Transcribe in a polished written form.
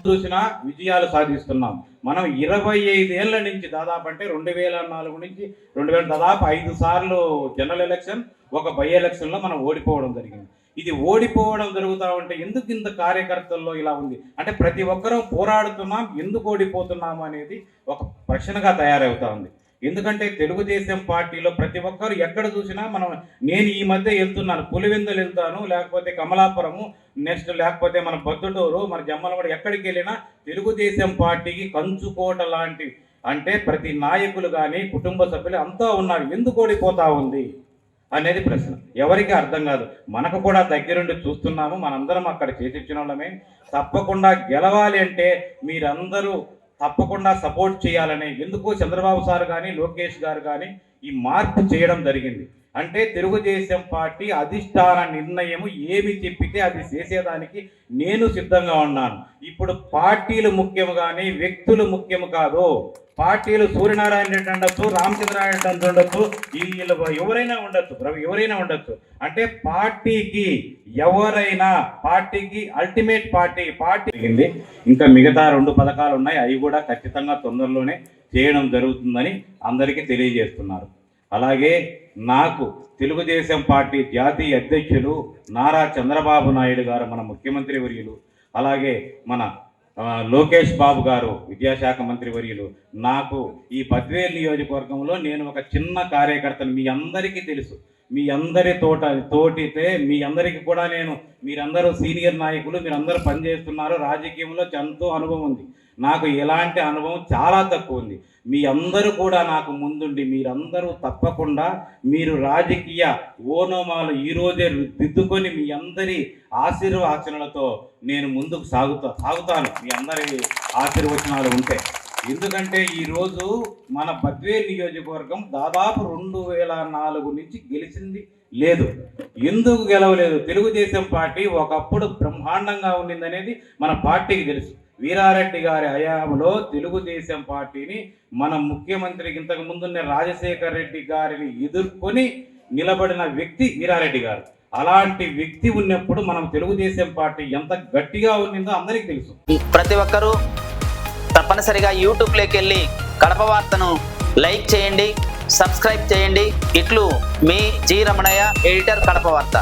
చూసినా విజయాలు సాధిస్తున్నాం. మనం 25 ఏళ్ల నుంచి దాదాపు అంటే 2004 నుంచి 2000 దాదాపు 5 సార్లు జనరల్ ఎలక్షన్, ఒక బై ఎలక్షన్లో మనం ఓడిపోవడం జరిగింది. ఇది ఓడిపోవడం జరుగుతూ ఉంటే ఎందుకు ఇంత కార్యకర్తల్లో ఇలా ఉంది అంటే ప్రతి ఒక్కరూ పోరాడుతున్నాం, ఎందుకు ఓడిపోతున్నాం అనేది ఒక ప్రశ్నగా తయారవుతా ఉంది. ఎందుకంటే తెలుగుదేశం పార్టీలో ప్రతి ఒక్కరు ఎక్కడ చూసినా నేను ఈ మధ్య వెళ్తున్నాను, పులివెందులు వెళ్తాను, లేకపోతే కమలాపురము, నెక్స్ట్ లేకపోతే మన బొద్దుటూరు, మన జమ్మలమూడి, ఎక్కడికి వెళ్ళినా తెలుగుదేశం పార్టీకి కంచుకోట లాంటి అంటే ప్రతి నాయకులు కానీ కుటుంబ సభ్యులు అంతా ఉన్నారు. ఎందుకు ఓడిపోతా ఉంది అనేది ప్రశ్న. ఎవరికి అర్థం కాదు. మనకు కూడా దగ్గరుండి చూస్తున్నాము, మనందరం అక్కడ చేసిచ్చిన వాళ్ళమే. తప్పకుండా గెలవాలి అంటే మీరందరూ తప్పకుండా సపోర్ట్ చేయాలని ఎందుకు చంద్రబాబు సార్ కానీ లోకేష్ గారు కానీ ఈ మార్పు చేయడం జరిగింది. అంటే తెలుగుదేశం పార్టీ అధిష్టాన నిర్ణయము ఏమి చెప్పితే అది చేసేదానికి నేను సిద్ధంగా ఉన్నాను. ఇప్పుడు పార్టీలు ముఖ్యము కానీ వ్యక్తులు ముఖ్యము కాదు. పార్టీలు సూర్యనారాయణ రెడ్డి ఉండొచ్చు, రామచంద్రారెడ్డి రెడ్డి ఉండొచ్చు, వీళ్ళు ఎవరైనా ఉండొచ్చు. అంటే పార్టీకి అల్టిమేట్ పార్టీ ఇంకా మిగతా 2 పథకాలు ఉన్నాయి. అవి కూడా ఖచ్చితంగా తొందరలోనే చేయడం జరుగుతుందని అందరికీ తెలియజేస్తున్నారు. అలాగే నాకు తెలుగుదేశం పార్టీ జాతీయ అధ్యక్షులు నారా చంద్రబాబు నాయుడు గారు, మన ముఖ్యమంత్రి వర్యులు, అలాగే మన లోకేష్ బాబు గారు విద్యాశాఖ మంత్రి వర్యులు, నాకు ఈ బద్వేల్ నియోజకవర్గంలో నేను ఒక చిన్న కార్యకర్తను. మీ అందరికీ తెలుసు, మీ అందరి తోటితే మీ అందరికీ కూడా మీరందరూ సీనియర్ నాయకులు, మీరందరూ పనిచేస్తున్నారు, రాజకీయంలో ఎంతో అనుభవం ఉంది. నాకు ఎలాంటి అనుభవం చాలా తక్కువ ఉంది. మీ అందరూ కూడా నాకు ముందుండి మీరందరూ తప్పకుండా మీరు రాజకీయ ఓనమాలు ఈరోజే దిద్దుకొని మీ అందరి ఆశీర్వచనాలతో నేను ముందుకు సాగుతాను, మీ అందరి ఆశీర్వచనాలు ఉంటే. ఎందుకంటే ఈరోజు మన బద్వేల్ నియోజకవర్గం దాదాపు 2004 నుంచి గెలిచింది లేదు. ఎందుకు గెలవలేదు? తెలుగుదేశం పార్టీ ఒకప్పుడు బ్రహ్మాండంగా ఉండిందనేది మన పార్టీకి తెలుసు. వీరారెడ్డి గారి హయాంలో తెలుగుదేశం పార్టీని మన ముఖ్యమంత్రికి ఇంతకు ముందున్న రాజశేఖర రెడ్డి గారిని ఎదుర్కొని నిలబడిన వ్యక్తి వీరారెడ్డి గారు. అలాంటి వ్యక్తి ఉన్నప్పుడు మనం తెలుగుదేశం పార్టీ ఎంత గట్టిగా ఉండిందో అందరికీ తెలుసు. ప్రతి ఒక్కరూ తప్పనిసరిగా యూట్యూబ్లోకి వెళ్ళి కడప వార్తను లైక్ చేయండి, సబ్స్క్రైబ్ చేయండి. ఇట్లు మీ జి రమణయ్య, ఎడిటర్, కడప వార్త.